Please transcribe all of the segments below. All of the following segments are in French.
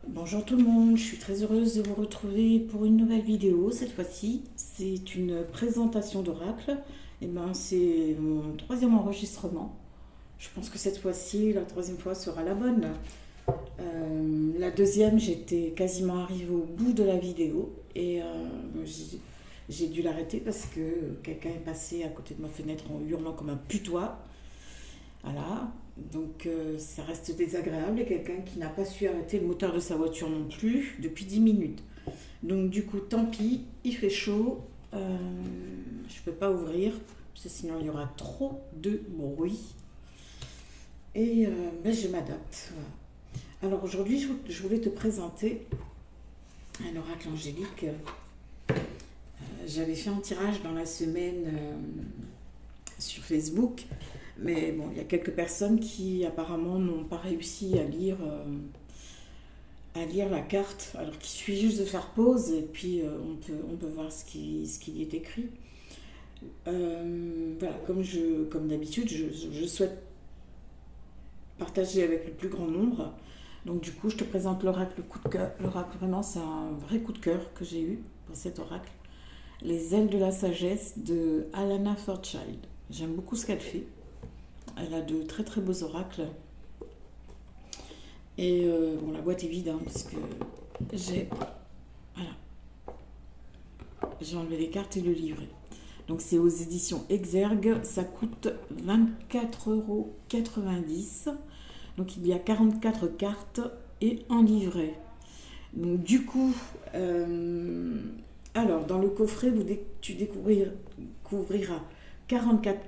Bonjour tout le monde, je suis très heureuse de vous retrouver pour une nouvelle vidéo. Cette fois-ci, c'est une présentation d'oracle. C'est mon troisième enregistrement. Je pense que cette fois-ci, la troisième fois sera la bonne. La deuxième, j'étais quasiment arrivée au bout de la vidéo et j'ai dû l'arrêter parce que quelqu'un est passé à côté de ma fenêtre en hurlant comme un putois. Voilà, ça reste désagréable et quelqu'un qui n'a pas su arrêter le moteur de sa voiture non plus depuis 10 minutes. Donc du coup, tant pis, il fait chaud, je ne peux pas ouvrir parce que sinon il y aura trop de bruit et je m'adapte. Voilà. Alors aujourd'hui, je voulais te présenter un oracle angélique. J'avais fait un tirage dans la semaine sur Facebook. Mais bon, il y a quelques personnes qui apparemment n'ont pas réussi à lire la carte. Alors qu'il suffit juste de faire pause et puis on peut voir ce qui y est écrit. Voilà, comme d'habitude, je souhaite partager avec le plus grand nombre. Donc du coup, je te présente l'oracle coup de cœur. L'oracle, vraiment, c'est un vrai coup de cœur que j'ai eu pour cet oracle. Les ailes de la sagesse de Alana Fairchild. J'aime beaucoup ce qu'elle fait. Elle a de très très beaux oracles. Bon, la boîte est vide hein, parce que j'ai voilà, j'ai enlevé les cartes et le livret. Donc c'est aux éditions Exergue, ça coûte 24,90 €. Donc il y a 44 cartes et un livret. Donc du coup, alors dans le coffret, tu découvriras 44,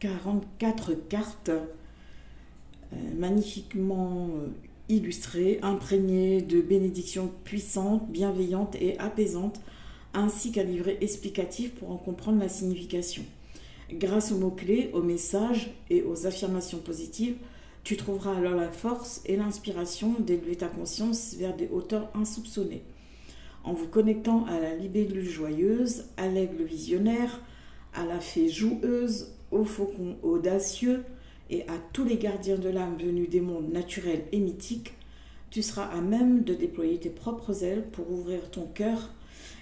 44 cartes magnifiquement illustrées, imprégnées de bénédictions puissantes, bienveillantes et apaisantes, ainsi qu'un livret explicatif pour en comprendre la signification. Grâce aux mots-clés, aux messages et aux affirmations positives, tu trouveras alors la force et l'inspiration d'élever ta conscience vers des hauteurs insoupçonnées. En vous connectant à la libellule joyeuse, à l'aigle visionnaire, à la fée joueuse, au faucon audacieux et à tous les gardiens de l'âme venus des mondes naturels et mythiques, tu seras à même de déployer tes propres ailes pour ouvrir ton cœur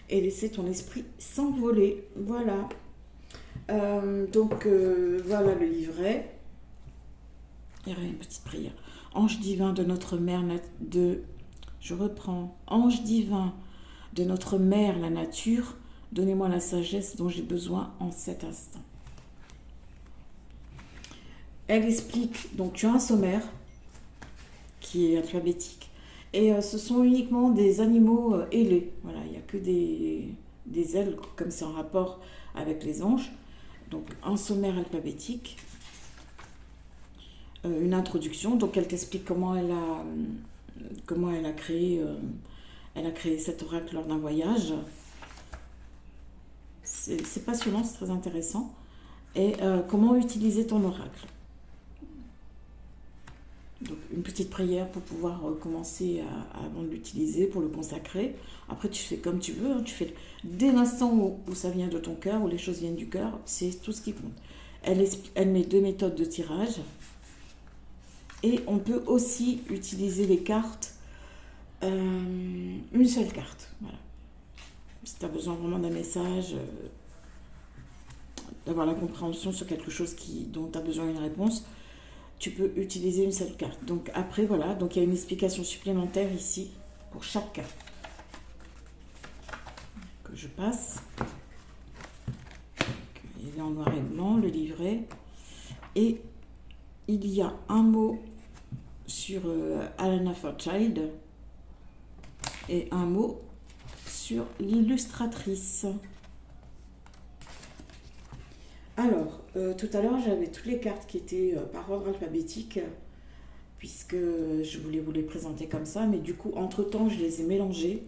et laisser ton esprit s'envoler. Voilà. Voilà le livret. Il y aurait une petite prière. Ange divin de notre mère, je reprends. Ange divin de notre mère, la nature, donnez-moi la sagesse dont j'ai besoin en cet instant. Elle explique, donc tu as un sommaire qui est alphabétique, et ce sont uniquement des animaux ailés. Voilà, il n'y a que des ailes, comme c'est en rapport avec les anges. Donc un sommaire alphabétique, une introduction, donc elle t'explique comment elle a créé cet oracle lors d'un voyage. C'est passionnant, c'est très intéressant. Et comment utiliser ton oracle. Donc une petite prière pour pouvoir commencer avant de l'utiliser, pour le consacrer. Après tu fais comme tu veux, hein, tu fais dès l'instant où ça vient de ton cœur, où les choses viennent du cœur, c'est tout ce qui compte. Elle met 2 méthodes de tirage. Et on peut aussi utiliser les cartes, une seule carte. Voilà. Si tu as besoin vraiment d'un message, d'avoir la compréhension sur quelque chose dont tu as besoin d'une réponse, tu peux utiliser une seule carte. Donc après, voilà, donc il y a une explication supplémentaire ici pour chaque carte. Que je passe. Il est en noir et blanc, le livret. Et il y a un mot sur Alana Fairchild et un mot sur l'illustratrice. Alors, tout à l'heure, j'avais toutes les cartes qui étaient par ordre alphabétique, puisque je voulais vous les présenter comme ça, mais du coup, entre-temps, je les ai mélangées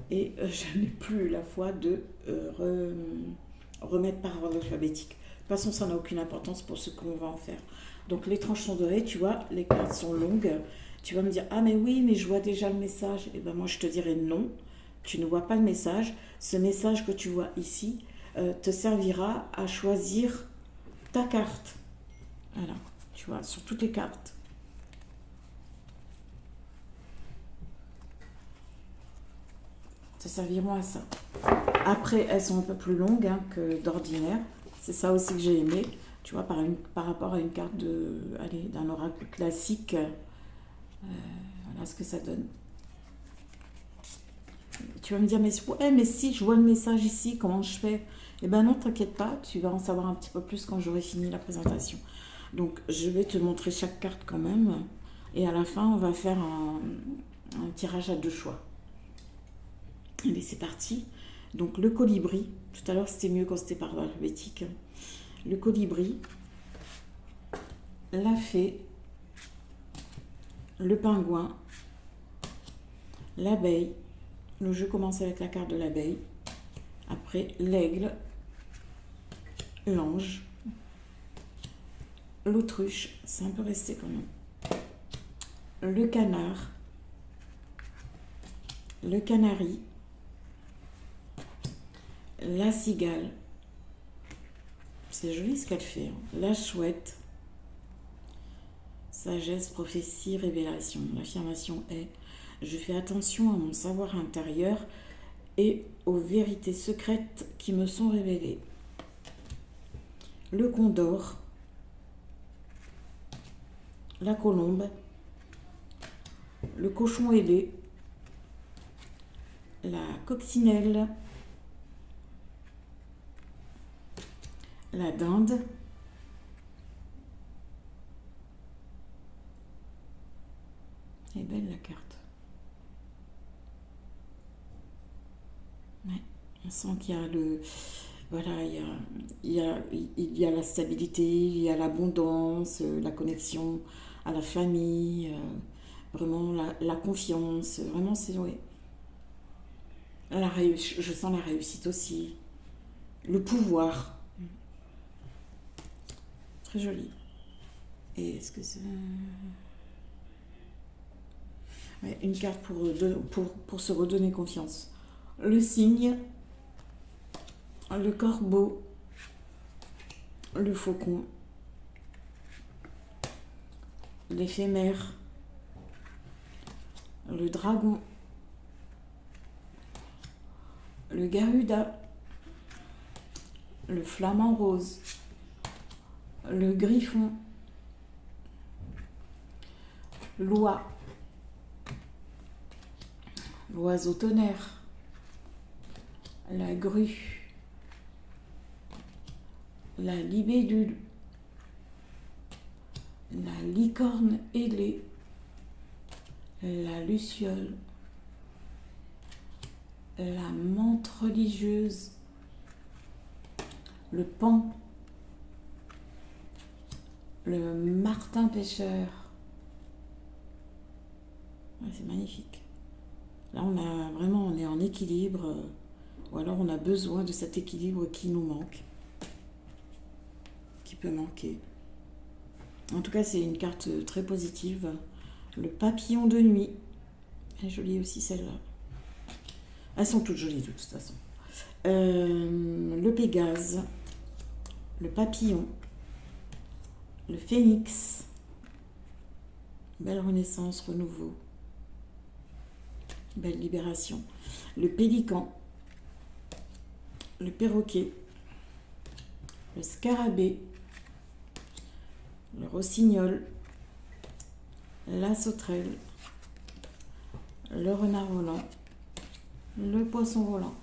et je n'ai plus la foi de remettre par ordre alphabétique. De toute façon, ça n'a aucune importance pour ce qu'on va en faire. Donc, les tranches sont dorées, tu vois, les cartes sont longues. Tu vas me dire, ah mais oui, mais je vois déjà le message. Et ben moi, je te dirais non, tu ne vois pas le message. Ce message que tu vois ici te servira à choisir ta carte. Voilà, tu vois, sur toutes les cartes. te serviront à ça. Après, elles sont un peu plus longues hein, que d'ordinaire. C'est ça aussi que j'ai aimé. Tu vois, par rapport à une carte d'un oracle classique, voilà ce que ça donne. Tu vas me dire, mais, ouais, mais si je vois le message ici, comment je fais? Eh ben non, t'inquiète pas, tu vas en savoir un petit peu plus quand j'aurai fini la présentation. Donc, je vais te montrer chaque carte quand même. Et à la fin, on va faire un tirage à 2 choix. Allez, c'est parti. Donc, le colibri. Tout à l'heure, c'était mieux quand c'était par alphabétique. Le colibri. La fée. Le pingouin. L'abeille. Le jeu commence avec la carte de l'abeille. Après, l'aigle. L'ange. L'autruche. C'est un peu resté quand même. Le canard. Le canari. La cigale. C'est joli ce qu'elle fait. Hein. La chouette. Sagesse, prophétie, révélation. L'affirmation est: je fais attention à mon savoir intérieur et aux vérités secrètes qui me sont révélées. Le condor. La colombe. Le cochon ailé. La coccinelle. La dinde. Elle est belle la carte. Ouais, on sent qu'il y a le... Voilà, il y a la stabilité, il y a l'abondance, la connexion à la famille, vraiment la confiance. Vraiment, c'est... Ouais. Je sens la réussite aussi. Le pouvoir. Très joli. Et est-ce que c'est... Ouais, une carte pour se redonner confiance. Le cygne, le corbeau, le faucon, l'éphémère, le dragon, le garuda, le flamant rose, le griffon, l'oie, l'oiseau tonnerre, la grue, la libellule, la licorne ailée, la luciole, la menthe religieuse, le paon, le martin pêcheur. Ouais, c'est magnifique. Là, on est en équilibre, ou alors on a besoin de cet équilibre qui nous manque, qui peut manquer. En tout cas, c'est une carte très positive. Le papillon de nuit. Elle est jolie aussi, celle-là. Elles sont toutes jolies de toute façon. Le Pégase. Le papillon. Le phénix. Belle renaissance, renouveau. Belle libération. Le pélican. Le perroquet. Le scarabée. Le rossignol. La sauterelle. Le renard volant. Le poisson volant.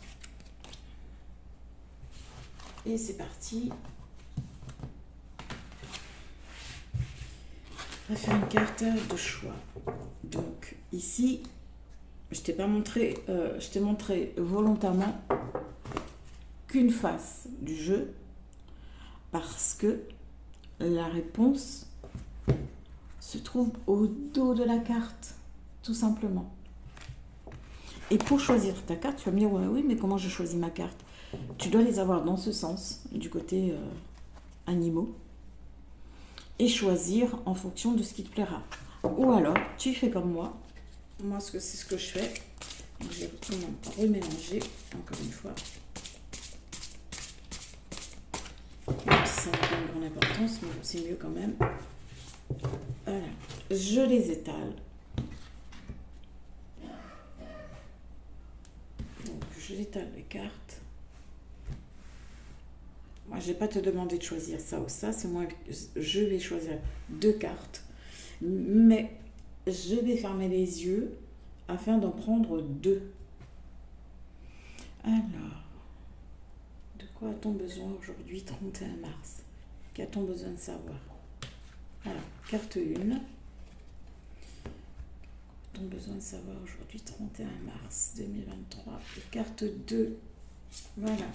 Et c'est parti. On va faire une carte de choix. Donc ici, je t'ai montré volontairement qu'une face du jeu parce que la réponse se trouve au dos de la carte, tout simplement. Et pour choisir ta carte, tu vas me dire, ouais, oui, mais comment je choisis ma carte? Tu dois les avoir dans ce sens, du côté animaux, et choisir en fonction de ce qui te plaira. Ou alors, tu fais comme moi. Moi, c'est ce que je fais. Donc, je vais remélanger, encore une fois. Même si ça n'a pas une grande importance, mais c'est mieux quand même. Voilà. Je les étale. j'étale les cartes. Moi, je vais pas te demander de choisir ça ou ça, c'est moi, je vais choisir 2 cartes, mais je vais fermer les yeux afin d'en prendre 2. Alors, de quoi a-t-on besoin aujourd'hui, 31 mars? Qu'a-t-on besoin de savoir? Alors, carte 1. A-t-on besoin de savoir aujourd'hui, 31 mars 2023? Et carte 2. Voilà.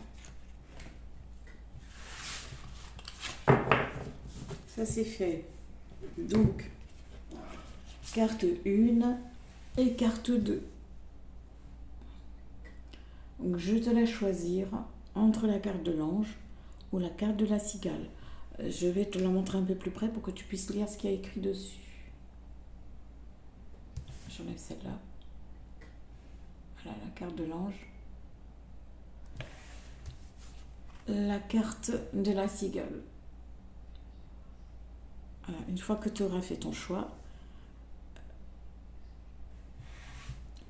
Ça, c'est fait. Donc, carte 1 et carte 2. Donc, je te laisse choisir entre la carte de l'ange ou la carte de la cigale. Je vais te la montrer un peu plus près pour que tu puisses lire ce qu'il y a écrit dessus. J'enlève celle-là. Voilà la carte de l'ange. La carte de la cigale. Voilà, une fois que tu auras fait ton choix,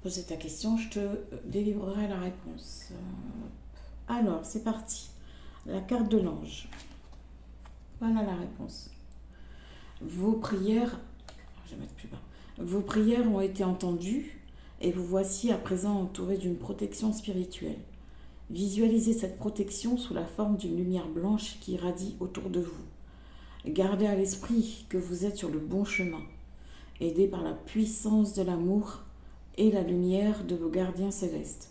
poser ta question, je te délivrerai la réponse. Alors, c'est parti. La carte de l'ange. Voilà la réponse. Vos prières, je vais mettre plus bas. Vos prières ont été entendues et vous voici à présent entouré d'une protection spirituelle. Visualisez cette protection sous la forme d'une lumière blanche qui irradie autour de vous. Gardez à l'esprit que vous êtes sur le bon chemin, aidé par la puissance de l'amour et la lumière de vos gardiens célestes.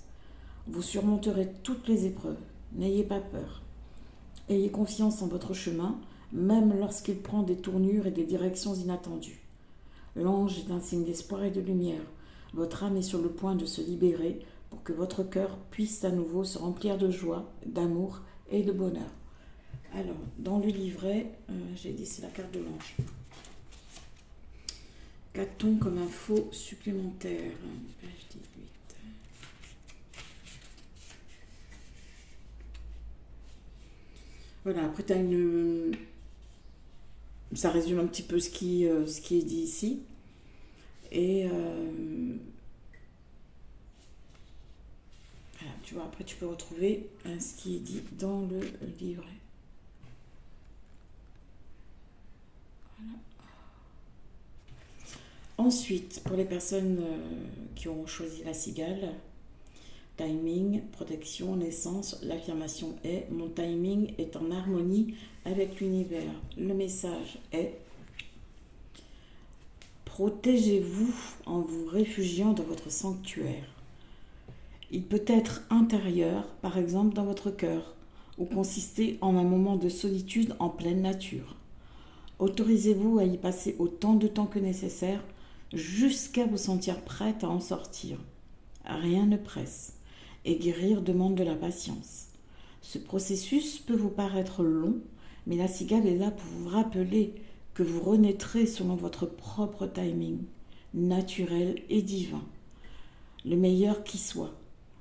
Vous surmonterez toutes les épreuves. N'ayez pas peur. Ayez confiance en votre chemin, même lorsqu'il prend des tournures et des directions inattendues. L'ange est un signe d'espoir et de lumière. Votre âme est sur le point de se libérer pour que votre cœur puisse à nouveau se remplir de joie, d'amour et de bonheur. Alors, dans le livret, j'ai dit c'est la carte de l'ange. Qu'a-t-on comme info supplémentaire? Page 18. Voilà, après tu as une... Ça résume un petit peu ce qui est dit ici. Et voilà, tu vois, après tu peux retrouver ce qui est dit dans le livret. Voilà. Ensuite, pour les personnes qui ont choisi la cigale, timing, protection, naissance, l'affirmation est « Mon timing est en harmonie avec l'univers ». Le message est « Protégez-vous en vous réfugiant dans votre sanctuaire. Il peut être intérieur, par exemple dans votre cœur, ou consister en un moment de solitude en pleine nature. Autorisez-vous à y passer autant de temps que nécessaire jusqu'à vous sentir prête à en sortir. Rien ne presse, et guérir demande de la patience. Ce processus peut vous paraître long, mais la cigale est là pour vous rappeler que vous renaîtrez selon votre propre timing, naturel et divin, le meilleur qui soit.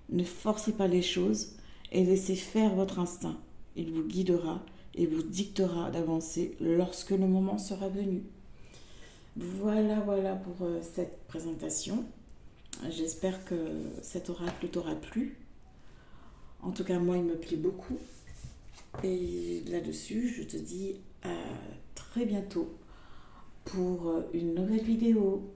Ne forcez pas les choses et laissez faire votre instinct. Il vous guidera et vous dictera d'avancer lorsque le moment sera venu. Voilà pour cette présentation. J'espère que cet oracle t'aura plu. En tout cas, moi, il me plaît beaucoup. Et là-dessus, je te dis à très bientôt pour une nouvelle vidéo.